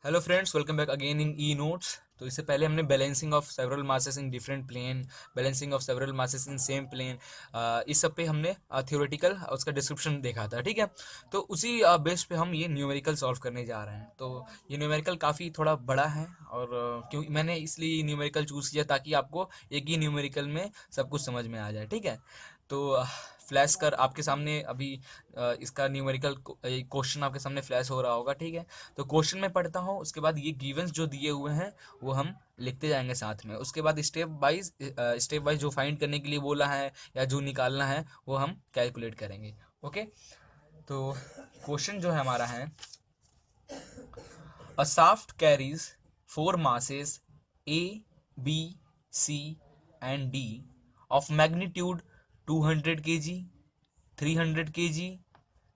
Hello friends, welcome back again in E notes. तो इससे पहले हमने balancing of several masses in different plane, balancing of several masses in same plane, इस सब पे हमने थ्योरेटिकल उसका डिस्क्रिप्शन देखा था। ठीक है, तो उसी बेस पे हम ये न्यूमेरिकल सॉल्व करने जा रहे हैं। तो ये न्यूमेरिकल काफ़ी थोड़ा बड़ा है और क्यों मैंने इसलिए न्यूमेरिकल चूज़ किया ताकि आपको एक ही न्यूमेरिकल में सब कुछ समझ में आ जाए। ठीक है, तो फ्लैश कर आपके सामने अभी इसका न्यूमेरिकल क्वेश्चन आपके सामने फ्लैश हो रहा होगा। ठीक है, तो क्वेश्चन में पढ़ता हूँ, उसके बाद ये गिवंस जो दिए हुए हैं वो हम लिखते जाएंगे साथ में। उसके बाद स्टेप वाइज जो फाइंड करने के लिए बोला है या जो निकालना है वो हम कैलकुलेट करेंगे। ओके, तो क्वेश्चन जो है हमारा है, अ shaft carries four masses A, B, C and D of magnitude 200 kg, 300 kg,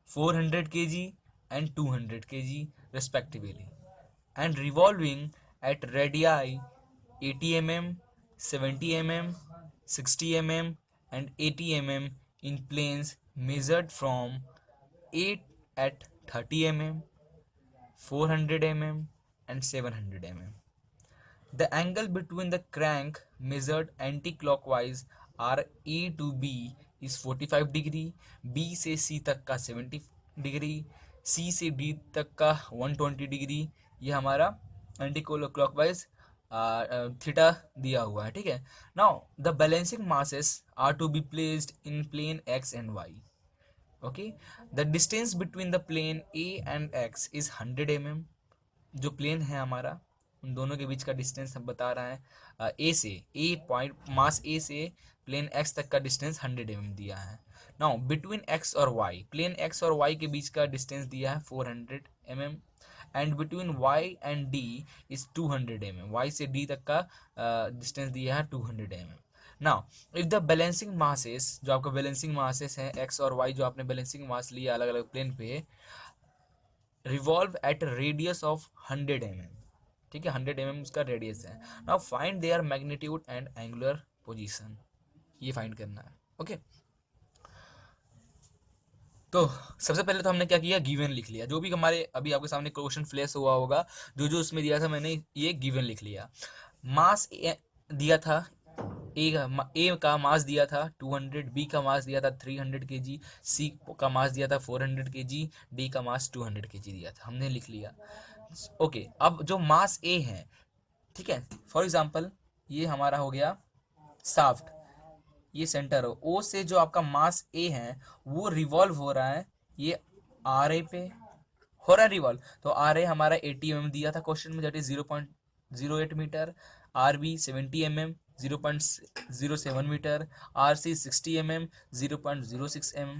400 kg and 200 kg respectively, and revolving at radii 80 mm, 70 mm, 60 mm and 80 mm in planes measured from 8 at 30 mm, 400 mm and 700 mm. The angle between the crank measured anti-clockwise RE to B is 45 degree, B से C तक का 70 degree, C से D तक का 120 degree. ये हमारा anti clockwise theta दिया हुआ है। ठीक है, now the balancing masses are to be placed in plane X and Y. Okay, the distance between the plane A and X is 100 mm। जो प्लेन है हमारा उन दोनों के बीच का डिस्टेंस हम बता रहा है। ए से ए पॉइंट मास ए से प्लेन एक्स तक का डिस्टेंस 100 mm दिया है। नाउ बिटवीन एक्स और वाई, प्लेन एक्स और वाई के बीच का डिस्टेंस दिया है 400 mm, and between Y and D is 200 mm। Y से डी तक का डिस्टेंस दिया है 200 mm। Now if the balancing masses, जो आपका बैलेंसिंग मासेस है एक्स और वाई, जो आपने बैलेंसिंग मास लिया अलग अलग प्लेन पे, revolve at radius of 100 mm। ठीक है, 100 mm उसका रेडियस है। Now find there magnitude and angular position, ये फाइंड करना है। ओके, तो सबसे पहले तो हमने क्या किया, गिवन लिख लिया। जो भी हमारे अभी आपके सामने क्वेश्चन फ्लैश हुआ होगा, जो जो उसमें दिया था मैंने ये गिवन लिख लिया। मास दिया था, ए का मास दिया था 200, बी का मास दिया था 300 केजी, सी का मास दिया था 400 केजी, डी का मास 200 केजी दिया था, हमने लिख लिया। ओके, अब जो मास ए है, ठीक है, फॉर एग्जांपल ये हमारा हो गया साफ्ट, ये सेंटर हो, ओ से जो आपका मास ए है वो रिवॉल्व हो रहा है ये आर ए पे, हो रहा है रिवॉल्व। तो आर ए हमारा 80 mm दिया था क्वेश्चन में, that is 0.08 metre. R B 70 mm, 0.07 metre. R C 60 mm, 0.06 mm।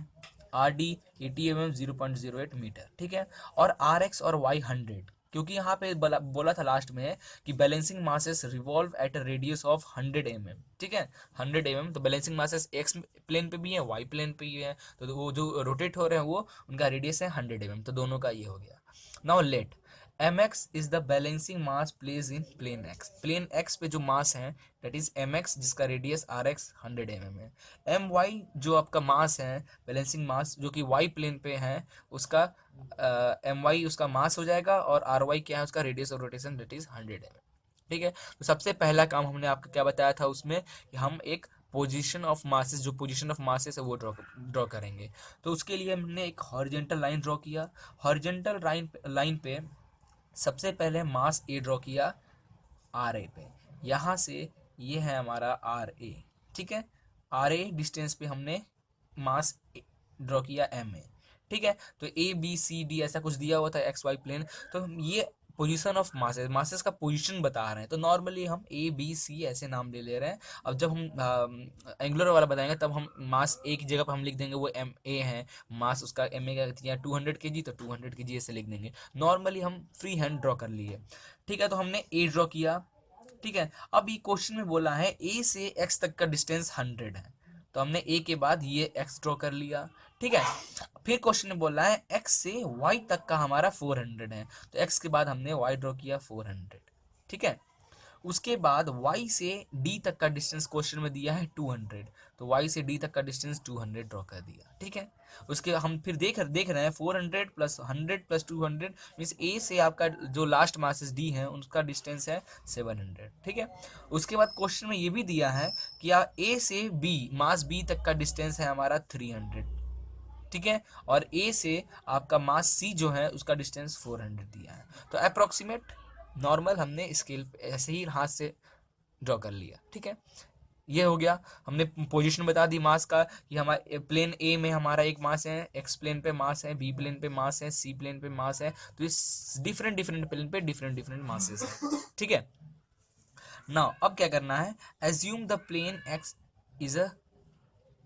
R D 80 mm, 0.08 metre. ठीक है, और आर एक्स और वाई 100, क्योंकि यहाँ पे बोला था लास्ट में कि balancing masses revolve at a radius of 100 mm। ठीक है, 100 mm, तो बैलेंसिंग मासेस एक्स प्लेन पे भी है, वाई प्लेन पे भी है, तो वो जो रोटेट हो रहे हैं वो उनका रेडियस है 100 mm। तो दोनों का ये हो गया। Now let mx is the balancing mass place in plane x। Plane x पे जो मास है दैट इज mx, जिसका रेडियस rx 100 mm है। my जो आपका मास है, बैलेंसिंग मास जो कि y प्लेन पे है, उसका my उसका मास हो जाएगा, और ry क्या है, उसका radius of rotation that is 100 mm। ठीक है, तो सबसे पहला काम हमने आपको क्या बताया था उसमें कि हम एक पोजीशन ऑफ मासेस, जो पोजीशन ऑफ मासेस है वो ड्रॉ करेंगे। तो उसके लिए हमने एक हॉरिजेंटल लाइन ड्रॉ किया। हॉरिजेंटल लाइन पे सबसे पहले मास ए ड्रॉ किया आर ए पे, यहाँ से ये है हमारा आर ए। ठीक है, आर ए डिस्टेंस पे हमने मास ड्रॉ किया एम ए। ठीक है, तो ए बी सी डी ऐसा कुछ दिया हुआ था एक्स वाई प्लेन, तो हम ये पोजीशन ऑफ मासेस, मासेस का पोजीशन बता रहे हैं, तो नॉर्मली हम ए बी सी ऐसे नाम ले रहे हैं। अब जब हम एंगुलर वाला बताएंगे तब हम मास ए की जगह पर हम लिख देंगे वो एम ए है, मास उसका एम ए का 200 के जी, तो 200 के जी ऐसे लिख देंगे। नॉर्मली हम फ्री हैंड ड्रॉ कर लिए। ठीक है, तो हमने ए ड्रॉ किया। ठीक है, अब ये क्वेश्चन में बोला है ए से एक्स तक का डिस्टेंस 100 है, तो हमने ए के बाद ये एक्स ड्रॉ कर लिया। ठीक है, फिर क्वेश्चन में बोला है एक्स से वाई तक का हमारा 400 है, तो एक्स के बाद हमने वाई ड्रॉ किया 400। ठीक है, उसके बाद y से d तक का डिस्टेंस क्वेश्चन में दिया है 200, तो y से d तक का डिस्टेंस 200 ड्रॉ कर दिया, ठीक है। उसके हम फिर देख रहे हैं 400 प्लस 100 प्लस 200 मीन्स a से आपका जो लास्ट मासेस d है उसका डिस्टेंस है 700, ठीक है। उसके बाद क्वेश्चन में ये भी दिया है कि a से b मास b तक का डिस्टेंस है हमारा 300, ठीक है, और A से आपका मास C जो है उसका डिस्टेंस 400 दिया है। तो अप्रोक्सीमेट नॉर्मल हमने स्केल ऐसे ही हाथ से ड्रॉ कर लिया, ठीक है। ये हो गया, हमने पोजीशन बता दी मास का कि हमारे प्लेन ए में हमारा एक मास है, एक्स प्लेन पे मास है, बी प्लेन पे मास है, सी प्लेन पे मास है, तो इस डिफरेंट डिफरेंट प्लेन पे डिफरेंट डिफरेंट मासेस है, ठीक है। नाउ अब क्या करना है, assume the plane X is a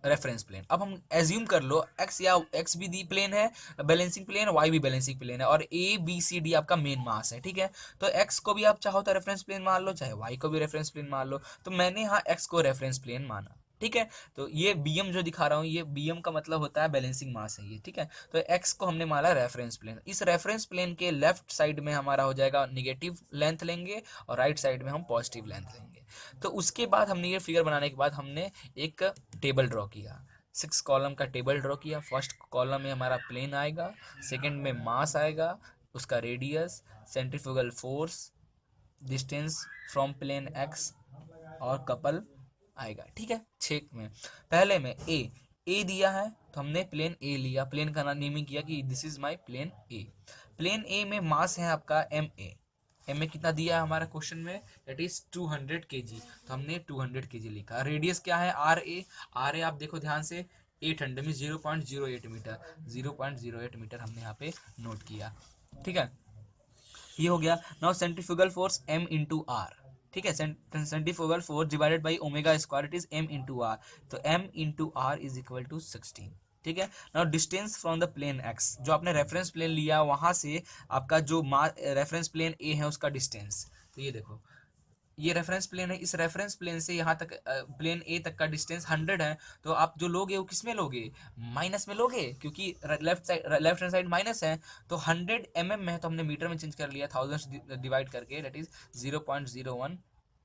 reference plane. अब हम एज्यूम कर लो एक्स या एक्स भी दी प्लेन है, बैलेंसिंग प्लेन, वाई भी बैलेंसिंग प्लेन है, और ए बी सी डी आपका मेन मास है, ठीक है। तो एक्स को भी आप चाहो तो रेफरेंस प्लेन मान लो, चाहे वाई को भी रेफरेंस प्लेन मान लो, तो मैंने यहाँ एक्स को रेफरेंस प्लेन माना, ठीक है। तो ये bm जो दिखा रहा हूँ, ये bm का मतलब होता है बैलेंसिंग मास है ये, ठीक है। तो x को हमने माना रेफरेंस प्लेन, इस रेफरेंस प्लेन के लेफ्ट साइड में हमारा हो जाएगा निगेटिव लेंथ लेंगे और राइट साइड में हम पॉजिटिव लेंथ लेंगे। तो उसके बाद हमने ये फिगर बनाने के बाद हमने एक टेबल ड्रॉ किया, 6 कॉलम का टेबल ड्रॉ किया। फर्स्ट कॉलम में हमारा प्लेन आएगा, सेकंड में मास आएगा, उसका radius, centrifugal force, distance from plane x और कपल आएगा, ठीक है। 6 में पहले में ए दिया है तो हमने प्लेन ए लिया, प्लेन का नाम नेमिंग किया कि this is my plane A. Plane A में मास है आपका एम ए कितना दिया है हमारा क्वेश्चन में, दैट इज 200 kg, तो हमने 200 kg लिखा। रेडियस क्या है आर ए आप देखो ध्यान से, 800 में 0.08 मीटर, 0.08 मीटर हमने यहाँ पे नोट किया, ठीक है। ये हो गया। Now centrifugal force m into r, ठीक है, centrifugal force divided by omega square, it is m into r, तो m into r is equal to 16, ठीक है। Now distance from the plane x, जो आपने रेफरेंस प्लेन लिया वहां से आपका जो रेफरेंस प्लेन a है उसका डिस्टेंस, तो ये देखो ये रेफरेंस प्लेन है, इस रेफरेंस प्लेन से यहाँ तक प्लेन ए तक का डिस्टेंस 100 है, तो आप जो लोगे वो किस में लोगे, माइनस में लोगे, क्योंकि लेफ्ट हैंड साइड माइनस है, तो 100 mm में है तो हमने मीटर में चेंज कर लिया, 1000 डिवाइड करके, दैट इज 0.01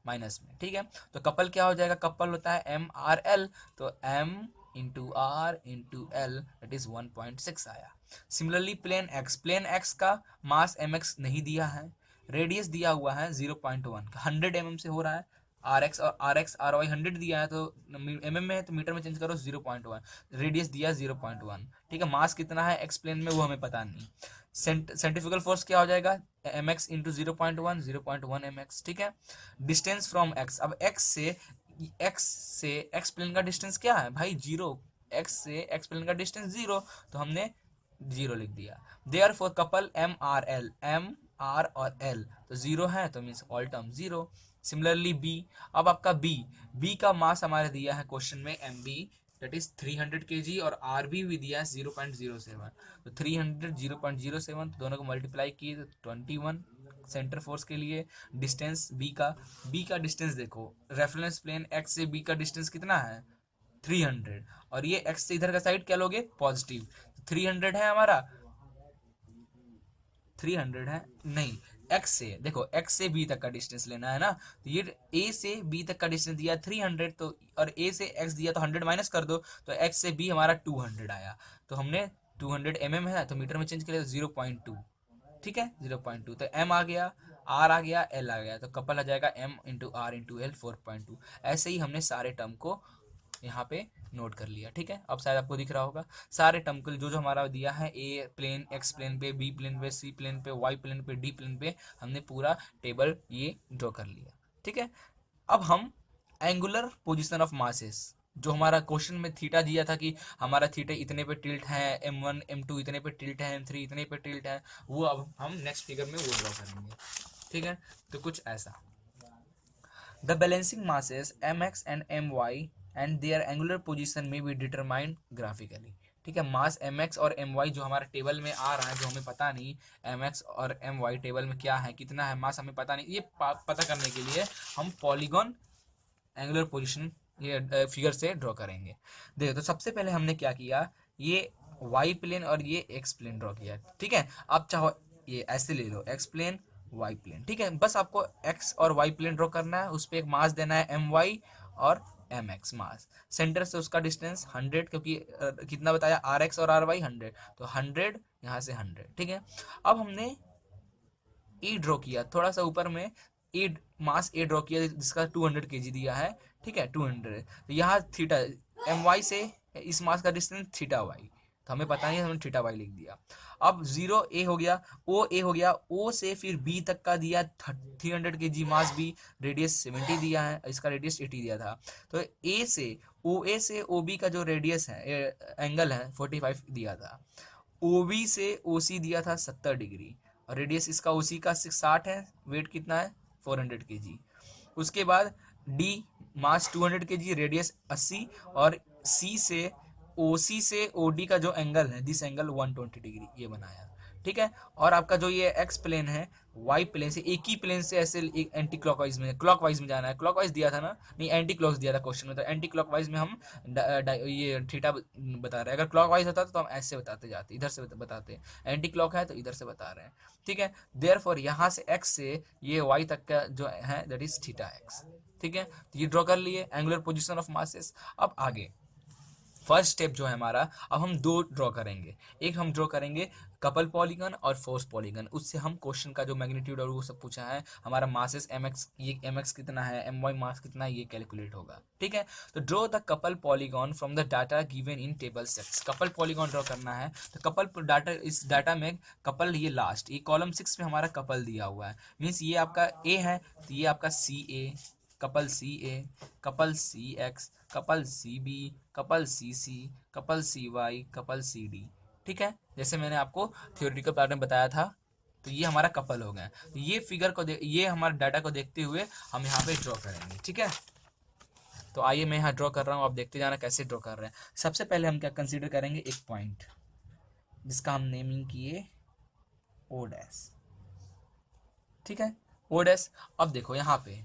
माइनस में, ठीक है। तो कपल क्या हो जाएगा, कपल होता है MRL, तो M into r into l, that is 1.6 आया। सिमिलरली प्लेन एक्स का मास mx नहीं दिया है, रेडियस दिया हुआ है 0.1, 100 mm से हो रहा है, आर एक्स आर वाई 100 दिया है तो mm में है तो मीटर में चेंज करो 0.1, रेडियस दिया 0.1, ठीक है। मास कितना है एक्स प्लेन में वो हमें पता नहीं। सेंट्रीफ्यूगल फोर्स क्या हो जाएगा, m x into 0.1 m x, ठीक है। डिस्टेंस फ्रॉम एक्स, अब एक्स से एक्स प्लेन का डिस्टेंस क्या है भाई, 0, एक्स से एक्स प्लेन का डिस्टेंस 0, तो हमने 0 लिख दिया। Therefore couple m r और एल, तो 0 है तो means all term 0। Similarly b, अब आपका बी का मास हमारे दिया है क्वेश्चन में m b, that is 300 kg, और आर भी दिया है 0.07, तो 300 0.07, तो दोनों को मल्टीप्लाई किए तो 21 सेंटर फोर्स के लिए। डिस्टेंस बी का डिस्टेंस देखो, रेफरेंस प्लेन एक्स से बी का डिस्टेंस कितना है 300, और ये एक्स से इधर का साइड क्या लोगे पॉजिटिव, 300 है हमारा, 300 है नहीं, एक्स से देखो, एक्स से बी तक का डिस्टेंस लेना है ना, तो ये ए से बी तक का डिस्टेंस दिया 300, तो और ए से एक्स दिया तो 100 माइनस कर दो, तो एक्स से बी हमारा 200 आया, तो हमने 200 है तो मीटर में चेंज करें तो 0.2, ठीक है, 0.2, तो एम आ गया, आर आ गया, एल आ गया, तो कपल आ जाएगा m into r into l 4.2। ऐसे ही हमने सारे टर्म को यहाँ पे नोट कर लिया, ठीक है। अब शायद आपको दिख रहा होगा सारे टर्म को जो जो हमारा दिया है, ए प्लेन एक्स प्लेन पे, बी प्लेन पे, सी प्लेन पे, वाई प्लेन पे, डी प्लेन पे, हमने पूरा टेबल ये ड्रॉ कर लिया, ठीक है। अब हम एंगुलर पोजिशन ऑफ मासेस, जो हमारा क्वेश्चन में थीटा दिया था कि हमारा थीटा इतने पे टिल्ट है, m1 m2 इतने पे टिल्ट है, m3 इतने पे टिल्ट है, वो अब हम नेक्स्ट फिगर में वो ड्रॉ करेंगे, ठीक है। तो कुछ ऐसा, the balancing masses mx and my and their angular position may be determined graphically, ठीक है। मास mx और my जो हमारा टेबल में आ रहा है, जो हमें पता नहीं mx और my टेबल में क्या है, कितना है मास हमें पता नहीं, ये पता करने के लिए हम पॉलीगॉन एंगुलर पोजीशन ये फिगर से ड्रॉ करेंगे। देखो तो सबसे पहले हमने क्या किया, ये वाई प्लेन और ये एक्स प्लेन ड्रॉ किया, ठीक है। आप चाहो ये ऐसे ले लो, एक्स प्लेन वाई प्लेन। ठीक है, बस आपको एक्स और वाई प्लेन ड्रॉ करना है, उस पर एक मास देना है एम वाई और एम एक्स मास। सेंटर से उसका डिस्टेंस 100, क्योंकि कितना बताया, आर एक्स और आर वाई 100, तो 100 यहाँ से 100। ठीक है, अब हमने ए ड्रॉ किया थोड़ा सा ऊपर में, ए मास ए ड्रॉ किया जिसका 200 केजी दिया है। ठीक है, 200, तो यहाँ थीटा एम वाई से इस मास का डिस्टेंस थीटा वाई, तो हमें पता नहीं, हमने थीटा वाई लिख दिया। अब 0 ए हो गया, ओ ए हो गया, ओ से फिर बी तक का दिया 300 के जी मास बी, रेडियस 70 दिया है, इसका रेडियस 80 दिया था। तो ए से ओ ए से ओ बी का जो रेडियस है, एंगल है 45 दिया था। ओ बी से ओ सी दिया था 70 डिग्री, और रेडियस इसका ओ सी का 60 है, वेट कितना है 400 के जी। उसके बाद डी मास 200 के जी, रेडियस 80, और सी से ओ सी से ओ डी का जो एंगल है, दिस एंगल 120 डिग्री ये बनाया। ठीक है, और आपका जो ये एक्स प्लेन है, वाई प्लेन से एक ही प्लेन से ऐसे एक एंटी क्लॉकवाइज में, क्लॉकवाइज में जाना है। क्लॉकवाइज दिया था ना, नहीं एंटी क्लॉक दिया था क्वेश्चन में, तो एंटी क्लॉकवाइज में हम ये थीटा बता रहे हैं। अगर क्लॉकवाइज होता तो हम ऐसे बताते जाते, इधर से बताते, एंटी क्लॉक है तो इधर से बता रहे हैं। ठीक है, देयरफॉर यहाँ से एक्स से ये वाई तक का जो है दैट इज थीटा एक्स। ठीक है, तो ये ड्रॉ कर लिए एंगुलर पोजिशन ऑफ मासेस। अब आगे फर्स्ट स्टेप जो है हमारा, अब हम दो ड्रॉ करेंगे। एक हम ड्रॉ करेंगे कपल पॉलीगन और फोर्स पॉलीगन, उससे हम क्वेश्चन का जो मैग्नीट्यूड और वो सब पूछा है, हमारा मासेस एम एक्स, ये एम एक्स कितना है, एम वाई मास कितना है, ये कैलकुलेट होगा। ठीक है, तो draw the couple polygon from the data given in table 6। Couple polygon draw करना है, तो कपल डाटा, इस डाटा में कपल ये लास्ट, ये कॉलम 6 में हमारा कपल दिया हुआ है, मीन्स ये आपका ए है, तो ये आपका C A, couple C A, couple C X, couple C B, couple C C, couple C Y, couple C D. ठीक है, जैसे मैंने आपको थियोरेटिकल पार्ट में बताया था, तो ये हमारा कपल हो गया। तो ये फिगर को ये हमारे डाटा को देखते हुए हम यहाँ पे ड्रॉ करेंगे। ठीक है, तो आइए मैं यहाँ ड्रॉ कर रहा हूँ, आप देखते जाना कैसे ड्रॉ कर रहे हैं। सबसे पहले हम क्या कंसीडर करेंगे, एक पॉइंट जिसका हम नेमिंग किए ओ डैश। ठीक है, ओ डैश। अब देखो यहाँ पे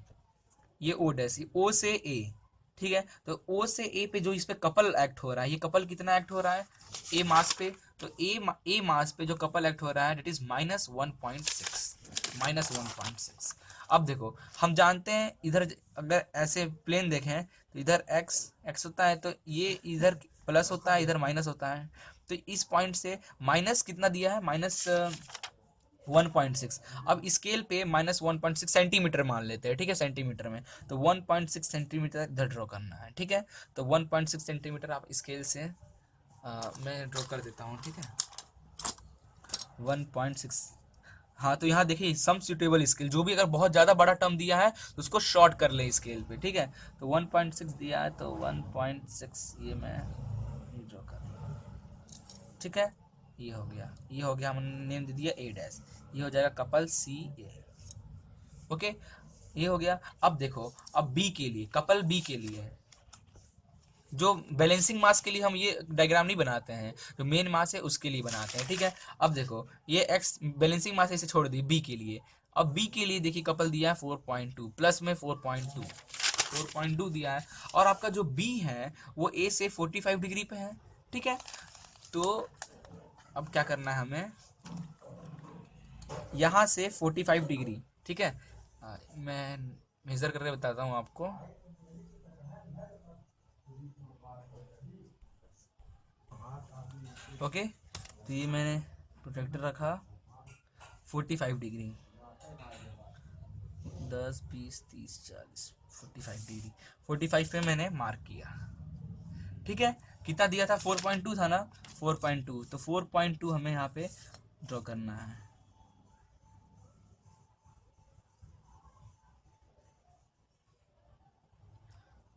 ये ओ डैश, ओ से ए। ठीक है, तो ओ से ए पे जो इस पे कपल एक्ट हो रहा है, ये कपल कितना एक्ट हो रहा है, ए मास पे, तो ए मास पे जो कपल एक्ट हो रहा है डेट इज -1.6, -1.6। अब देखो हम जानते हैं इधर अगर ऐसे प्लेन देखें तो इधर एक्स एक्स होता है, तो ये इधर प्लस होता है, इधर माइनस होता है। तो इस पॉइंट से माइनस कितना दिया है, -1.6। अब स्केल पे -1.6 सेंटीमीटर मान लेते हैं। ठीक है, सेंटीमीटर में, तो 1.6 सेंटीमीटर इधर ड्रॉ करना है। ठीक है, तो 1.6 सेंटीमीटर आप स्केल से मैं ड्रॉ कर देता हूँ। ठीक है, 1.6। हाँ, तो यहाँ देखिए सम सुटेबल स्केल, जो भी अगर बहुत ज़्यादा बड़ा टर्म दिया है तो उसको शॉर्ट कर ले स्केल पे। ठीक है, तो 1.6 दिया है, तो 1.6 ये मैं ड्रॉ कर रहा हूँ। ठीक है, ये हो गया, ये हो गया, हमने नेम दे दिया ए डैश, ये हो जाएगा कपल सी ए। ओके, ये हो गया। अब देखो, अब बी के लिए, कपल बी के लिए जो बैलेंसिंग मास के लिए हम ये डायग्राम नहीं बनाते हैं, जो मेन मास है उसके लिए बनाते हैं। ठीक है, अब देखो ये एक्स बैलेंसिंग मास ऐसे छोड़ दी बी के लिए। अब बी के लिए देखिए कपल दिया है 4.2, प्लस में 4.2 दिया है, और आपका जो बी है वो ए से 45 डिग्री पे है। ठीक है, तो अब क्या करना है हमें, यहाँ से 45 डिग्री। ठीक है, मैं मेजर करके बताता हूँ आपको। ओके, तो ये मैंने प्रोटेक्टर रखा 45 डिग्री, 10 20 30 40 45 डिग्री, 45 पे मैंने मार्क किया। ठीक है, कितना दिया था, 4.2 था ना, 4.2, तो 4.2 हमें यहाँ पे ड्रॉ करना है।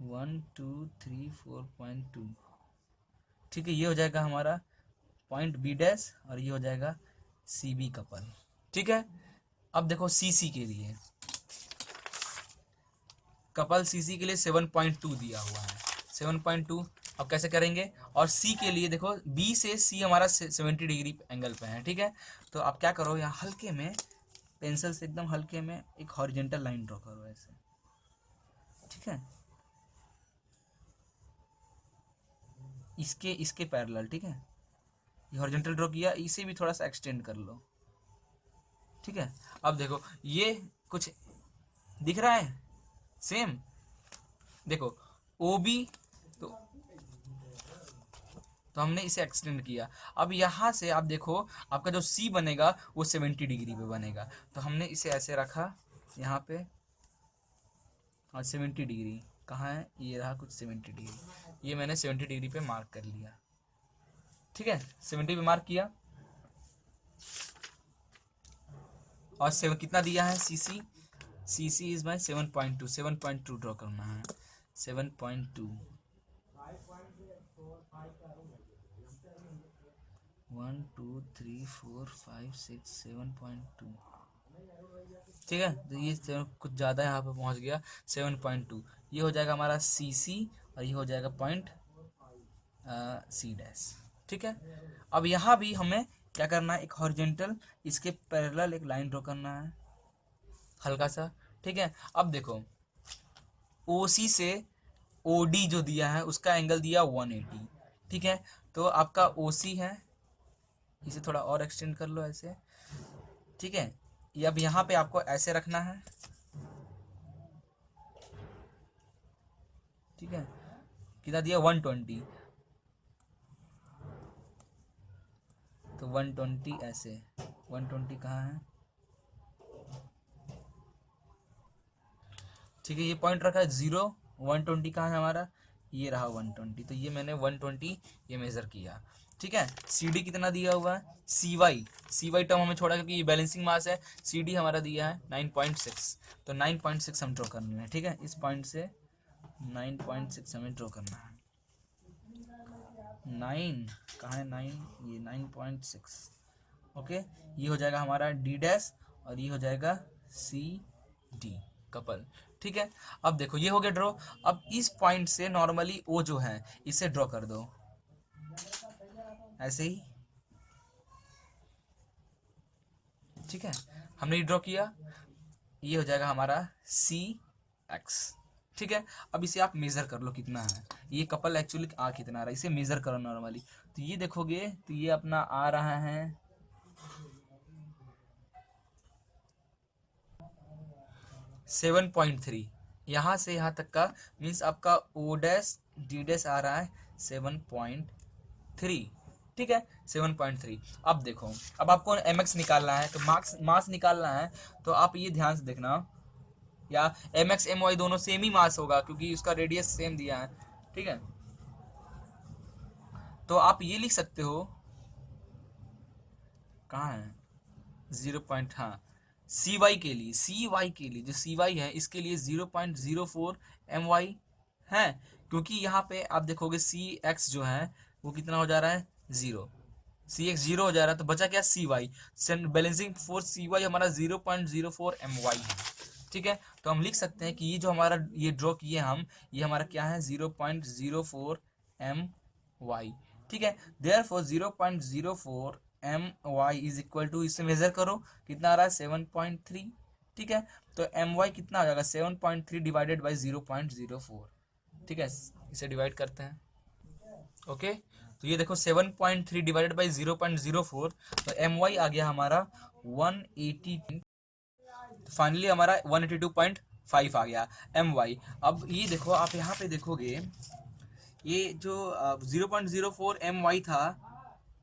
One two three 4.2। ठीक है, ये हो जाएगा हमारा पॉइंट बी डैश, और ये हो जाएगा सी बी कपल। ठीक है, अब देखो सी सी के लिए, कपल सी सी के लिए 7.2 दिया हुआ है, 7.2। अब कैसे करेंगे, और सी के लिए देखो बी से सी हमारा 70 डिग्री एंगल पे है। ठीक है, तो आप क्या करो, यहाँ हल्के में पेंसिल से एकदम हल्के में एक हॉरिजेंटल लाइन ड्रॉ करो ऐसे। ठीक है, इसके इसके पैरेलल। ठीक है, ये हॉरिजेंटल ड्रॉ किया, इसे भी थोड़ा सा एक्सटेंड कर लो। ठीक है, अब देखो ये कुछ दिख रहा है सेम, देखो ओ बी, तो हमने इसे एक्सटेंड किया। अब यहाँ से आप देखो आपका जो सी बनेगा वो 70 डिग्री पे बनेगा, तो हमने इसे ऐसे रखा यहाँ पे, और 70 डिग्री कहाँ है, ये रहा कुछ 70 डिग्री, ये मैंने 70 डिग्री पे मार्क कर लिया। ठीक है, 70 पे मार्क किया, और सेवन कितना दिया है, सी सी इज बाय 7.2, 7.2 ड्रॉ करना है, 7.2, 1 2 3 4 5 6 7.2। ठीक है, तो ये कुछ ज़्यादा यहाँ पे पहुँच गया, 7.2, ये हो जाएगा हमारा सी सी, और ये हो जाएगा पॉइंट सी डैश। ठीक है, अब यहाँ भी हमें क्या करना है, एक हॉरिजेंटल इसके पैरेलल एक लाइन ड्रॉ करना है हल्का सा। ठीक है, अब देखो ओ सी से ओ डी जो दिया है उसका एंगल दिया 180। ठीक है, तो आपका ओ सी है, इसे थोड़ा और एक्सटेंड कर लो ऐसे। ठीक है, ये अब यहाँ पे आपको ऐसे रखना है। ठीक है, कितना दिया 120, तो 120 ऐसे, 120 कहाँ है, ठीक है, ये पॉइंट रखा है 0, 120 कहाँ है हमारा, ये रहा 120, तो ये मैंने 120 ये मेज़र किया। ठीक है, सी डी कितना दिया हुआ है, सी वाई टर्म हमें छोड़ा क्योंकि ये बैलेंसिंग मास है, सी डी हमारा दिया है 9.6, तो 9.6 हम ड्रॉ करना है। ठीक है, इस पॉइंट से 9.6 हमें ड्रॉ करना है। 9 कहाँ है, 9, ये 9.6। ओके, ये हो जाएगा हमारा डी डैश, और ये हो जाएगा सी डी कपल। ठीक है, अब देखो ये हो गया ड्रॉ। अब इस पॉइंट से नॉर्मली ओ जो है इसे ड्रॉ कर दो ऐसे ही। ठीक है, हमने ये ड्रॉ किया, ये हो जाएगा हमारा सी एक्स। ठीक है, अब इसे आप मेज़र कर लो कितना है, ये कपल एक्चुअली आ कितना आ रहा है, इसे मेज़र करो नॉर्मली, तो ये देखोगे तो ये अपना आ रहा है 7.3, यहाँ से यहाँ तक का मीन्स आपका ओ डैश डी डैश आ रहा है 7.3। ठीक है, 7.3। अब देखो, अब आपको एम एक्स निकालना है, तो मास निकालना है, तो आप ये ध्यान से देखना, या एम एक्स एम वाई दोनों सेम ही मास होगा क्योंकि उसका रेडियस सेम दिया है। ठीक है, तो आप ये लिख सकते हो, कहाँ है 0 पॉइंट, हाँ, सी वाई के लिए जो सी वाई है इसके लिए 0.04 एम वाई है, क्योंकि यहाँ पे आप देखोगे सी एक्स जो है वो कितना हो जा रहा है 0, सी एक्स 0 हो जा रहा है, तो बचा क्या सी वाई, बैलेंसिंग फोर्स सी वाई हमारा 0.04 एम वाई है। ठीक है, तो हम लिख सकते हैं कि ये जो हमारा ये ड्रॉ किए हम, ये हमारा क्या है 0.04 एम वाई। ठीक है, therefore 0.04 m y is equal to, इससे मेजर करो कितना आ रहा है 7.3। ठीक है, तो एम वाई कितना आ जाएगा 7.3 डिवाइडेड बाई 0.04। ठीक है, इसे डिवाइड करते हैं। ओके, तो ये देखो 7.3 डिवाइडेड बाई 0.04, तो एम वाई आ गया हमारा 180, फाइनली हमारा 182.5 आ गया एम वाई। अब ये देखो आप यहाँ पे देखोगे, ये जो 0.04 एम वाई था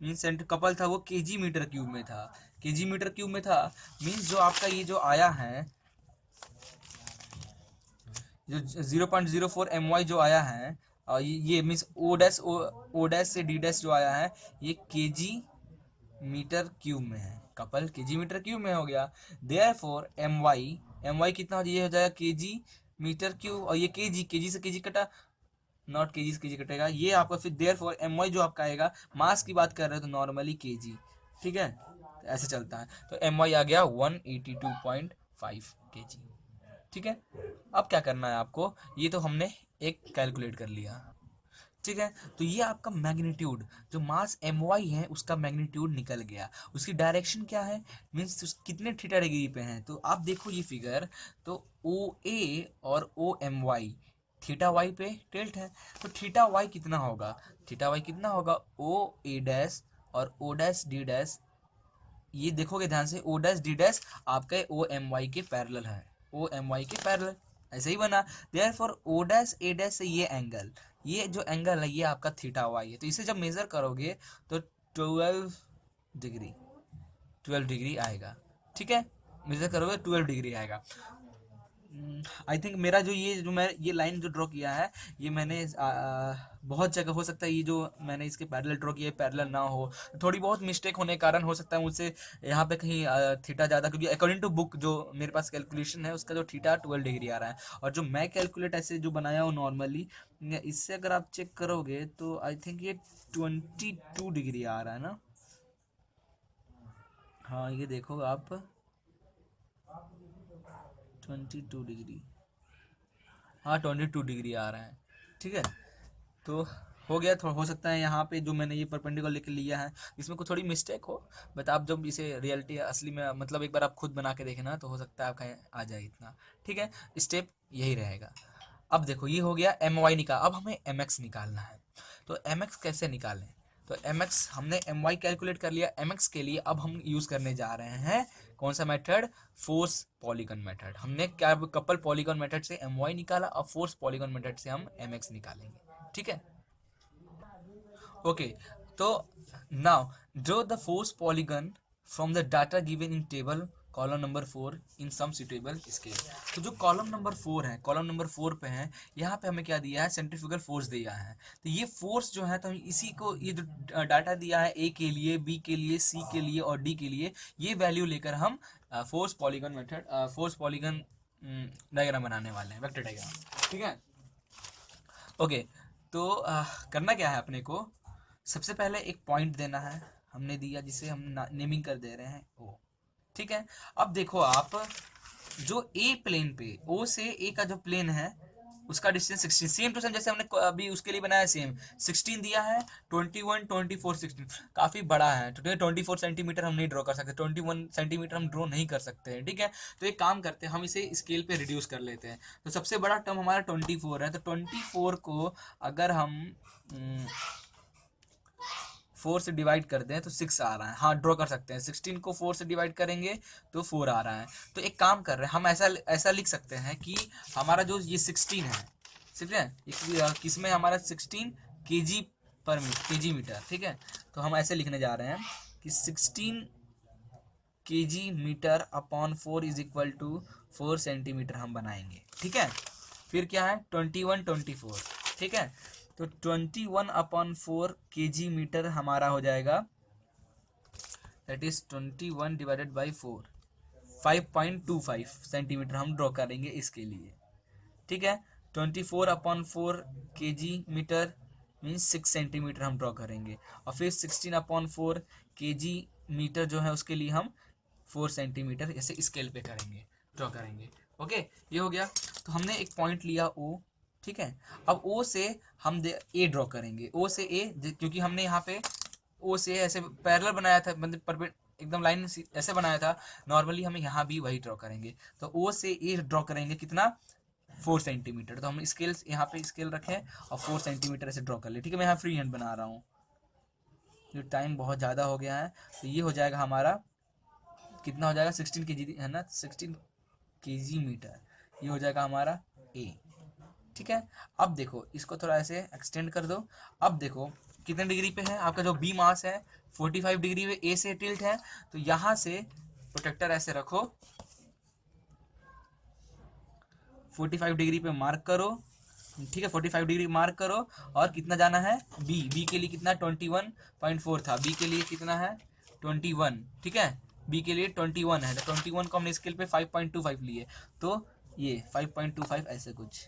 मीन्स सेंटर कपल था, वो केजी मीटर क्यूब में था, केजी मीटर क्यूब में था, मीन्स जो आपका ये जो आया है, जो 0.04 एम वाई जो आया है, ये मीन्स ओ डैश से डी डैश जो आया है, ये केजी मीटर क्यूब में है, कपल केजी मीटर क्यूब में हो गया। देयरफॉर एम वाई कितना, ये हो जाएगा केजी मीटर क्यूब, और ये केजी से केजी कटा, नॉट केजी से केजी कटेगा, ये आपका फिर देयरफॉर एम वाई जो आपका आएगा, मास की बात कर रहे हो तो नॉर्मली केजी। ठीक है, तो ऐसे चलता है, तो एम वाई आ गया 182.5 केजी। ठीक है, अब क्या करना है आपको, ये तो हमने एक कैलकुलेट कर लिया। ठीक है, तो ये आपका मैग्नीट्यूड, जो मास एम वाई है उसका मैग्नीट्यूड निकल गया, उसकी डायरेक्शन क्या है, मीन्स कितने थीटा डिग्री पे हैं, तो आप देखो ये फिगर, तो ओ ए और O m y theta y पे टिल्ट है, तो थीटा वाई कितना होगा, थीटा वाई कितना होगा, ओ ए डैश और ओ डैश डी डैश, ये देखोगे ध्यान से, ओ डैश डी डैश आपके ओ एम वाई के पैरेलल है, ओ एम वाई के पैरेलल ऐसे ही बना। देयरफॉर ओ डैश ए डैश से ये एंगल, ये जो एंगल है ये आपका थीटा वाई है, तो इसे जब मेजर करोगे तो 12 डिग्री, 12 डिग्री आएगा। ठीक है, मेजर करोगे 12 डिग्री आएगा। आई थिंक मेरा जो ये जो मैं ये लाइन जो ड्रॉ किया है, ये मैंने बहुत जगह हो सकता है ये जो मैंने इसके पैरेलल ड्रॉ किया है पैरेलल ना हो, थोड़ी बहुत मिस्टेक होने के कारण हो सकता है मुझसे यहाँ पे कहीं थीटा ज़्यादा, क्योंकि अकॉर्डिंग टू बुक जो मेरे पास कैलकुलेशन है उसका जो थीटा 12 डिग्री आ रहा है, और जो मैं कैलकुलेट ऐसे जो बनाया हूँ नॉर्मली, इससे अगर आप चेक करोगे तो आई थिंक ये 22 डिग्री आ रहा है ना। हाँ ये देखो आप, 22 डिग्री, हाँ 22 डिग्री आ रहा है। ठीक है, तो हो गया। थोड़ा हो सकता है यहाँ पे जो मैंने ये परपेंडिकुलर लेके लिया है इसमें कुछ थोड़ी मिस्टेक हो, बट आप जब इसे रियलिटी असली में मतलब एक बार आप खुद बना के देखें ना, तो हो सकता है आपका आ जाए इतना। ठीक है, स्टेप यही रहेगा। अब देखो ये हो गया एम वाई निकाल, अब हमें एम एक्स निकालना है। तो एम एक्स कैसे निकालें, तो एम एक्स हमने एम वाई कैलकुलेट कर लिया, एम एक्स के लिए अब हम यूज़ करने जा रहे हैं कौन सा मेथड, फोर्स पॉलीगन मेथड। हमने क्या कपल पॉलीगन मेथड से एम वाई निकाला, अब फोर्स पॉलीगन मेथड से हम एम एक्स निकालेंगे। ठीक है, ओके। तो now draw the force polygon from the data given in table column number 4 in some suitable scale. तो जो कॉलम नंबर 4 है, कॉलम नंबर 4 पे है, यहाँ पे हमें क्या दिया है, सेंट्रीफ्यूगल फोर्स दिया है। तो ये फोर्स जो है, तो इसी को ये जो डाटा दिया है ए के लिए, बी के लिए, सी के लिए और डी के लिए, ये वैल्यू लेकर हम force polygon method, force polygon diagram बनाने वाले हैं, वेक्टर डायग्राम। ठीक है, ओके। तो करना क्या है अपने को, सबसे पहले एक पॉइंट देना है, हमने दिया जिसे हम नेमिंग कर दे रहे हैं ओ। ठीक है, अब देखो आप, जो ए प्लेन पे, ओ से ए का जो प्लेन है उसका डिस्टेंस 16, सेम टू सेम जैसे हमने अभी उसके लिए बनाया, सेम 16 दिया है, 21 24 16 काफी बड़ा है, तो 24 सेंटीमीटर हम नहीं ड्रॉ कर सकते, 21 सेंटीमीटर हम ड्रॉ नहीं कर सकते हैं। ठीक है, तो एक काम करते हैं, हम इसे स्केल पे रिड्यूस कर लेते हैं। तो सबसे बड़ा टर्म हमारा 24 है, तो 24 को अगर हम 4 से डिवाइड कर दें तो 6 आ रहा है, हाँ ड्रॉ कर सकते हैं। 16 को 4 से डिवाइड करेंगे तो 4 आ रहा है। तो एक काम कर रहे हैं, हम ऐसा ऐसा लिख सकते हैं कि हमारा जो ये 16 है, ठीक है, किसमें हमारा 16 केजी पर केजी मीटर। ठीक है, तो हम ऐसे लिखने जा रहे हैं कि 16 kg metre upon 4 is equal to 4 centimetre हम बनाएंगे। ठीक है, फिर क्या है 21 24। ठीक है, तो 21 अपॉन 4 केजी मीटर हमारा हो जाएगा, that is 21 divided by 4, 5.25 centimetre हम ड्रॉ करेंगे इसके लिए। ठीक है, 24 upon 4 kg metre means 6 centimetre हम ड्रॉ करेंगे, और फिर 16 अपॉन 4 केजी मीटर जो है उसके लिए हम 4 सेंटीमीटर ऐसे स्केल पे करेंगे, ड्रॉ करेंगे। ओके, ये हो गया। तो हमने एक पॉइंट लिया ओ। ठीक है, अब ओ से हम ए ड्रॉ करेंगे, ओ से ए, क्योंकि हमने यहाँ पे ओ से ऐसे पैरेलल बनाया था, मतलब एकदम लाइन ऐसे बनाया था नॉर्मली, हमें यहाँ भी वही ड्रॉ करेंगे। तो ओ से ए ड्रॉ करेंगे कितना, 4 सेंटीमीटर। तो हम स्केल यहाँ पे स्केल रखें और 4 सेंटीमीटर ऐसे ड्रॉ कर ले। ठीक है, मैं यहाँ फ्री हैंड बना रहा हूँ, ये टाइम बहुत ज़्यादा हो गया है। तो ये हो जाएगा हमारा, कितना हो जाएगा, 16 के जी है ना, 16 केजी मीटर, ये हो जाएगा हमारा ए। ठीक है, अब देखो इसको थोड़ा ऐसे एक्सटेंड कर दो। अब देखो कितने डिग्री पे है आपका जो बी मास है, 45 डिग्री पे ए से टिल्ट है। तो यहाँ से प्रोटेक्टर ऐसे रखो, 45 डिग्री पे मार्क करो। ठीक है, 45 डिग्री मार्क करो, और कितना जाना है, बी, बी के लिए कितना 21.4 था, बी के लिए कितना है 21। ठीक है, बी के लिए 21 है, तो 21 को हमने स्केल पे 5.25 लिए, तो ये 5.25 ऐसे कुछ,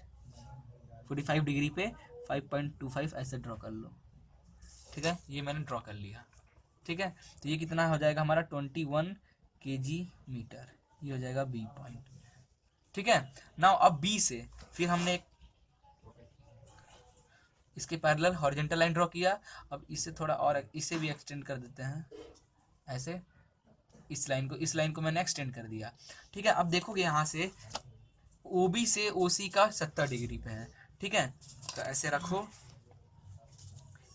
45 डिग्री पे 5.25 ऐसे ड्रॉ कर लो। ठीक है, ये मैंने ड्रॉ कर लिया। ठीक है, तो ये कितना हो जाएगा हमारा 21 केजी मीटर, ये हो जाएगा बी पॉइंट। ठीक है, नाउ अब बी से फिर हमने एक इसके पैरेलल हॉरिजॉन्टल लाइन ड्रॉ किया। अब इससे थोड़ा और इसे भी एक्सटेंड कर देते हैं ऐसे, इस लाइन को मैंने एक्सटेंड कर दिया। ठीक है, अब देखोगे यहाँ से OB से OC का 70 डिग्री पे है। ठीक है, तो ऐसे रखो,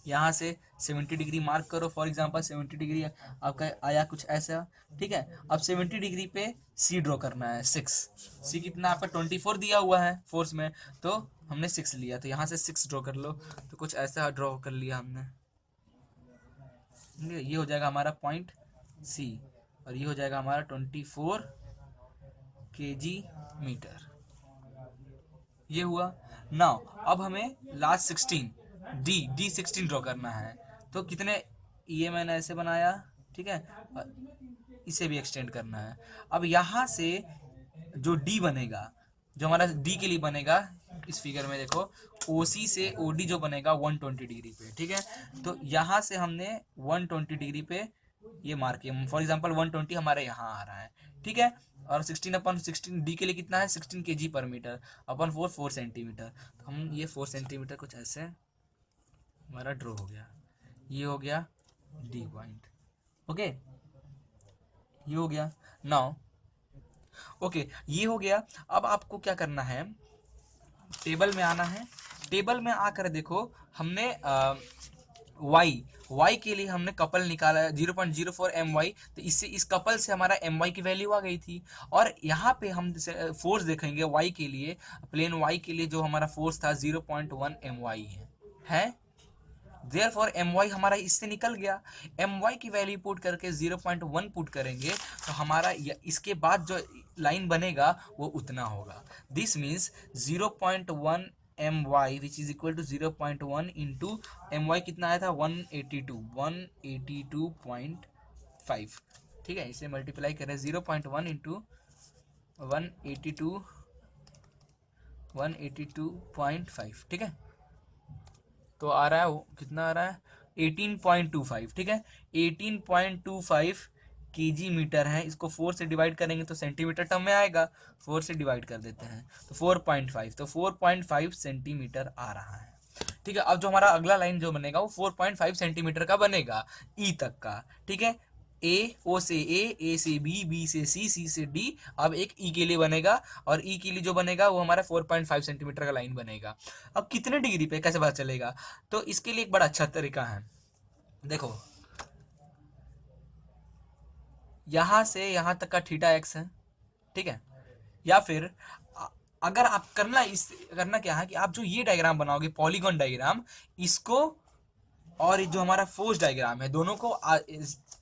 यहाँ से 70 डिग्री मार्क करो, फॉर एग्जांपल 70 डिग्री आपका आया कुछ ऐसा, ठीक है। अब 70 डिग्री पे सी ड्रॉ करना है 6, सी कितना आपका 24 दिया हुआ है फोर्स में, तो हमने 6 लिया, तो यहाँ से 6 ड्रॉ कर लो, तो कुछ ऐसा ड्रॉ कर लिया हमने। ये हो जाएगा हमारा पॉइंट सी, और ये हो जाएगा हमारा 24 kg मीटर। ये हुआ। नाउ अब हमें लास्ट 16 डी 16 ड्रॉ करना है, तो कितने, ये मैंने ऐसे बनाया, ठीक है, इसे भी एक्सटेंड करना है। अब यहाँ से जो डी बनेगा, जो हमारा डी के लिए बनेगा, इस फिगर में देखो OC से OD जो बनेगा 120 डिग्री पे, ठीक है। तो यहाँ से हमने 120 डिग्री पे ये मार्क किया, फॉर एग्जांपल 120 हमारे यहाँ आ रहा है, ठीक है। और 16/16 डी के लिए कितना है 16 kg पर मीटर, अपन 4 सेंटीमीटर, तो हम ये 4 सेंटीमीटर कुछ ऐसे हमारा ड्रॉ हो गया। ये हो गया डी पॉइंट, ओके, ये हो गया। नाउ ओके, ये हो गया। अब आपको क्या करना है, टेबल में आना है। टेबल में आकर देखो हमने y के लिए हमने कपल निकाला 0.04 my, तो इससे इस कपल से हमारा my की वैल्यू आ गई थी। और यहाँ पे हम फोर्स देखेंगे y के लिए, प्लेन y के लिए जो हमारा फोर्स था 0.1 my है। देयरफॉर my हमारा इससे निकल गया, my की वैल्यू पुट करके 0.1 पुट करेंगे, तो हमारा इसके बाद जो लाइन बनेगा वो उतना होगा। This means 0.1 my which is equal to 0.1 into my कितना आया था 182.5, ठीक है। इसे मल्टीप्लाई करें 0.1 इंटू 182.5, ठीक है। तो आ रहा है कितना आ रहा है 18.25, ठीक है। 18.25 kg मीटर है, इसको 4 से डिवाइड करेंगे तो सेंटीमीटर टर्म में आएगा, 4 से डिवाइड कर देते हैं तो 4.5, तो 4.5 सेंटीमीटर आ रहा है, ठीक है। अब जो हमारा अगला लाइन जो बनेगा वो 4.5 सेंटीमीटर का बनेगा ई तक का, ठीक है। ओ से ए से बी से सी से डी, अब एक ई के लिए बनेगा, और ई के लिए जो बनेगा वो हमारा 4.5 सेंटीमीटर का लाइन बनेगा। अब कितने डिग्री पे कैसे पता चलेगा, तो इसके लिए एक बड़ा अच्छा तरीका है। देखो यहां से यहां तक का थीटा एक्स है, ठीक है। या फिर अगर आप करना क्या है कि आप जो ये डायग्राम बनाओगे पॉलीगॉन डायग्राम, इसको और जो हमारा फोर्स डायग्राम है दोनों को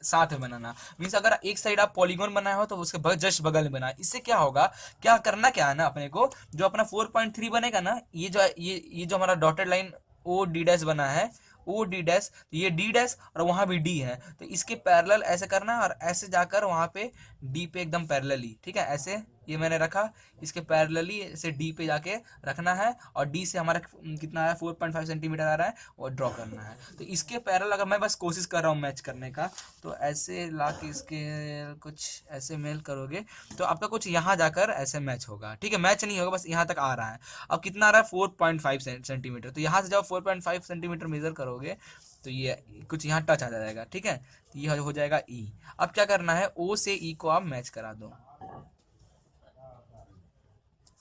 साथ में बनाना। मीन्स अगर एक साइड आप पॉलीगॉन बनाए हो तो उसके जस्ट बगल में बनाए। इससे क्या होगा, क्या करना क्या है ना, अपने को जो अपना 4.3 बनेगा ना, ये जो हमारा dotted line O D dash बना है, ओ डी डैश, तो ये डी डैश और वहां भी डी है, तो इसके पैरेलल ऐसे करना है और ऐसे जाकर वहां पे डी पे एकदम पैरेलली, ठीक है। ऐसे ये मैंने रखा, इसके पैरेलली ऐसे डी पे जाके रखना है, और डी से हमारा कितना आया 4.5 सेंटीमीटर आ रहा है, वो ड्रॉ करना है। तो इसके पैरेलल अगर मैं बस कोशिश कर रहा हूँ मैच करने का, तो ऐसे ला के इसके कुछ ऐसे मेल करोगे तो आपका कुछ यहाँ जाकर ऐसे मैच होगा, ठीक है। मैच नहीं होगा, बस यहाँ तक आ रहा है। अब कितना आ रहा है 4.5 सेंटीमीटर, तो यहाँ से जब 4.5 सेंटीमीटर मेजर करोगे तो ये कुछ यहाँ टच आ जाएगा, ठीक है। तो ये हो जाएगा ई। अब क्या करना है, ओ से ई को आप मैच करा दो,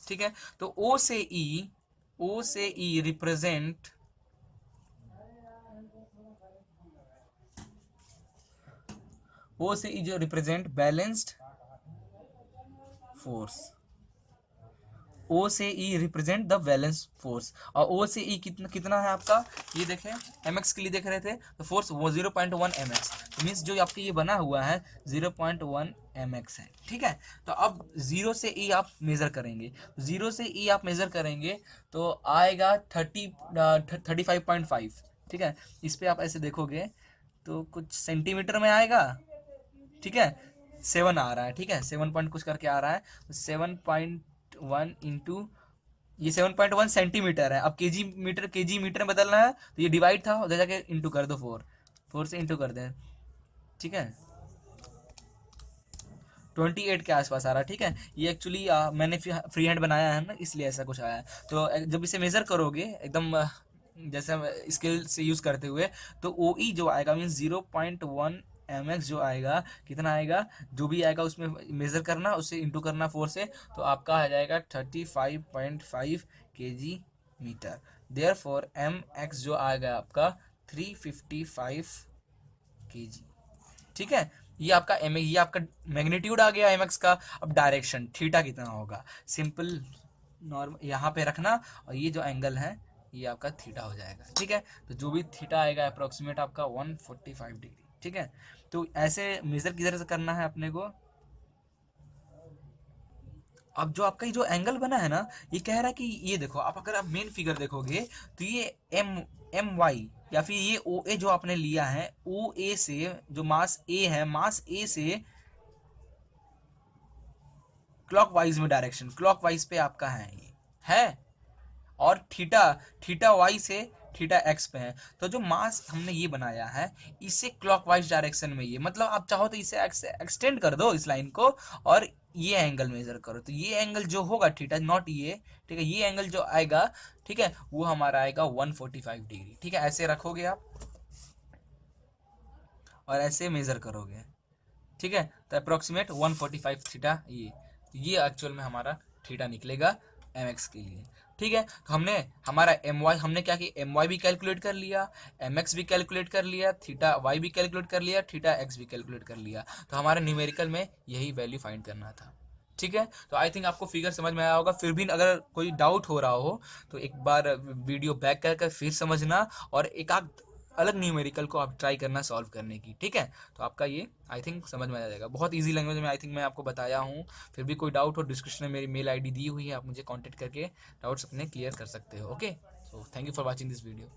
ठीक है। तो ओ से ई रिप्रेजेंट ओ से ई जो रिप्रेजेंट बैलेंस्ड फोर्स, ओ से ई रिप्रेजेंट द बैलेंस फोर्स। और ओ से ई कितना कितना है आपका, ये देखें mx के लिए देख रहे थे, तो फोर्स वो 0.1 mx, मीन्स जो आपके ये बना हुआ है 0.1 mx है, ठीक है। तो अब 0 से ई आप मेजर करेंगे, 0 से ई आप मेजर करेंगे तो आएगा 35.5, ठीक है। इस पर आप ऐसे देखोगे तो कुछ सेंटीमीटर में आएगा, ठीक है। 7 आ रहा है, ठीक है, 7 पॉइंट कुछ करके आ रहा है, तो 7.1 इंटू ये 7.1 सेंटीमीटर है। अब केजी मीटर में बदलना है, तो ये डिवाइड था उधर जाके इंटू कर दो, 4 से इंटू कर दें, ठीक है। 28 के आसपास आ रहा है, ठीक है। ये एक्चुअली मैंने फ्री हैंड बनाया है ना, इसलिए ऐसा कुछ आया है। तो जब इसे मेजर करोगे एकदम जैसे स्केल से यूज करते हुए, तो ओ ई जो आएगा मीन्स 0.1 mx जो आएगा, कितना आएगा, जो भी आएगा उसमें मेजर करना, उससे इंटू करना 4 से, तो आपका आ जाएगा 35.5 kg मीटर। देयरफॉर mx जो आएगा आपका 355 kg। ठीक है, ये आपका ये आपका मैग्नीट्यूड आ गया एम एक्स का। अब डायरेक्शन थीटा कितना होगा, सिंपल नॉर्मल यहाँ पे रखना, और ये जो एंगल है ये आपका थीटा हो जाएगा। ठीक है, तो जो भी थीटा आएगा अप्रोक्सीमेट आपका 145 डिग्री। ठीक है, तो ऐसे मेजर किधर से करना है अपने को। अब जो आपका ये जो एंगल बना है ना, ये कह रहा है कि ये देखो, आप अगर आप मेन फिगर देखोगे तो ये एम एम वाई या फिर ये ओ ए जो आपने लिया है, ओ ए से जो मास ए है, मास ए से क्लॉकवाइज में डायरेक्शन, क्लॉकवाइज पे आपका है और थीटा थीटा वाई से थीटा एक्स पे है। तो जो मास हमने ये बनाया है इसे क्लॉकवाइज डायरेक्शन में, ये मतलब आप चाहो तो इसे एक्सटेंड कर दो इस लाइन को, और ये एंगल मेजर करो, तो ये एंगल जो होगा थीटा, नॉट ये, ठीक है, ये एंगल जो आएगा, ठीक है, वो हमारा आएगा 145 डिग्री। ठीक है, ऐसे रखोगे आप और ऐसे मेजर करोगे। ठीक है, तो अप्रोक्सीमेट 145 थीटा, ये एक्चुअल में हमारा थीटा निकलेगा एम एक्स के लिए। ठीक है, तो हमने हमारा एम वाई, हमने क्या किया, एम वाई भी कैलकुलेट कर लिया, एम एक्स भी कैलकुलेट कर लिया, थीटा वाई भी कैलकुलेट कर लिया, थीटा एक्स भी कैलकुलेट कर लिया। तो हमारे न्यूमेरिकल में यही वैल्यू फाइंड करना था। ठीक है, तो आई थिंक आपको फिगर समझ में आया होगा। फिर भी अगर कोई डाउट हो रहा हो तो एक बार वीडियो बैक कर फिर समझना, और एक आध अलग न्यूमेरिकल को आप ट्राई करना सॉल्व करने की। ठीक है, तो आपका ये आई थिंक समझ में आ जाएगा, बहुत इजी लैंग्वेज में आई थिंक मैं आपको बताया हूँ। फिर भी कोई डाउट हो, डिस्क्रिप्शन में मेरी मेल आईडी दी हुई है, आप मुझे कांटेक्ट करके डाउट्स अपने क्लियर कर सकते हो। Okay, so thank you for watching this video.